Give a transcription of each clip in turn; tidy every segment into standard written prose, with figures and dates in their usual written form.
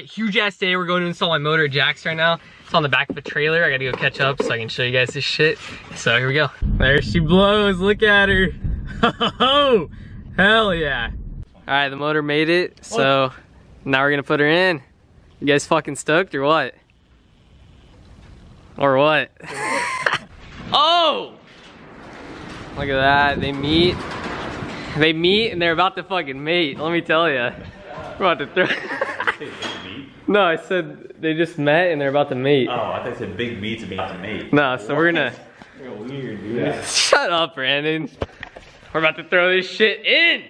Huge ass day. We're going to install my motor at Jack's right now. It's on the back of a trailer. I gotta go catch up so I can show you guys this shit. So here we go. There she blows. Look at her. Oh, hell yeah. All right, the motor made it. So now we're gonna put her in. You guys fucking stoked or what? Or what? Oh! Look at that. They meet. They meet and they're about to fucking mate. Let me tell you. We're about to throw. No, I said they just met and they're about to mate. Oh, I thought you said big meats about to mate. No, so we're gonna. Weird, dude. Shut up, Brandon. We're about to throw this shit in.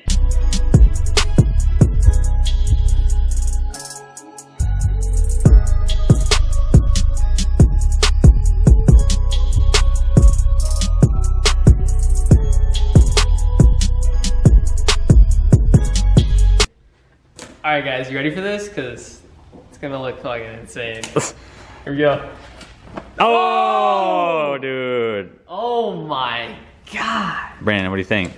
Alright guys, you ready for this? Cause it's gonna look fucking insane. Here we go. Oh, dude. Oh my god. Brandon, what do you think?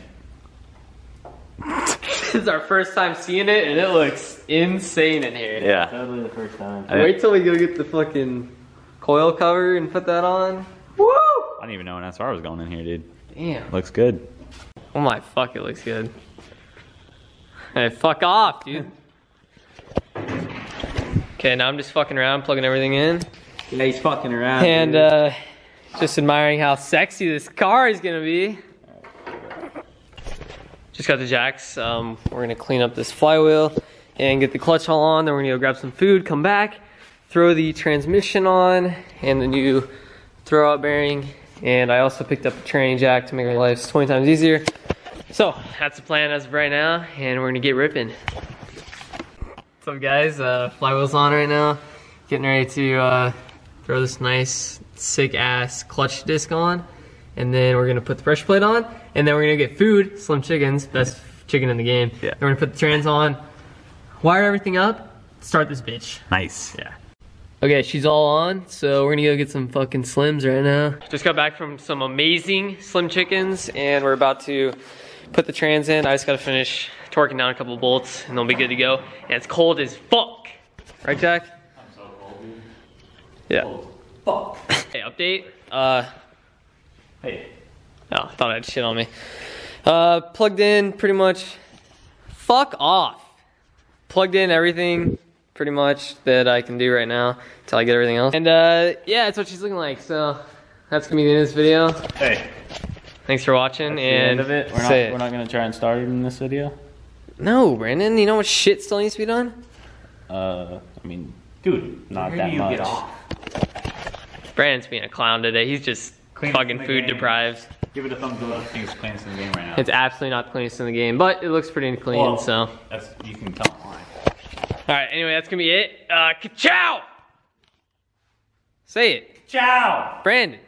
This is our first time seeing it and it looks insane in here. Yeah. Totally the first time. Wait till we go get the fucking coil cover and put that on. Woo! I didn't even know an SR was going in here, dude. Damn. Looks good. Oh my fuck, it looks good. Hey, fuck off, dude. Okay, now I'm just fucking around, plugging everything in. Yeah, he's fucking around. And just admiring how sexy this car is gonna be. Just got the jacks. We're gonna clean up this flywheel and get the clutch all on. Then we're gonna go grab some food, come back, throw the transmission on and the new throw out bearing. And I also picked up a tranny jack to make our lives 20 times easier. So that's the plan as of right now, and we're gonna get ripping. What's up guys, flywheel's on right now. Getting ready to throw this nice, sick ass clutch disc on. And then we're gonna put the pressure plate on. And then we're gonna get food, Slim Chickens, best chicken in the game. Yeah. Then we're gonna put the trans on, wire everything up, start this bitch. Nice. Yeah. Okay, she's all on, so we're gonna go get some fucking Slims right now. Just got back from some amazing Slim Chickens, and we're about to put the trans in. I just gotta finish torquing down a couple bolts, and they'll be good to go. And it's cold as fuck. Right, Jack? I'm so cold, dude. Yeah. Cold. Fuck. Hey, update. Hey. Oh, I thought I had shit on me. Plugged in pretty much. Fuck off. Plugged in everything pretty much that I can do right now until I get everything else. And yeah, that's what she's looking like. So that's gonna be the end of this video. Hey. Thanks for watching. That's and the end of it. We're not gonna try and start it in this video. No, Brandon. You know what shit still needs to be done? I mean, dude, not Where that do you much. get off? Brandon's being a clown today. He's just fucking the food game. deprived. Give it a thumbs up. I think it's cleanest in the game right now. It's absolutely not the cleanest in the game, but it looks pretty clean. Well, So. that's, you can tell why. All right. Anyway, that's gonna be it. Ka-chow. Say it, Ciao. Brandon.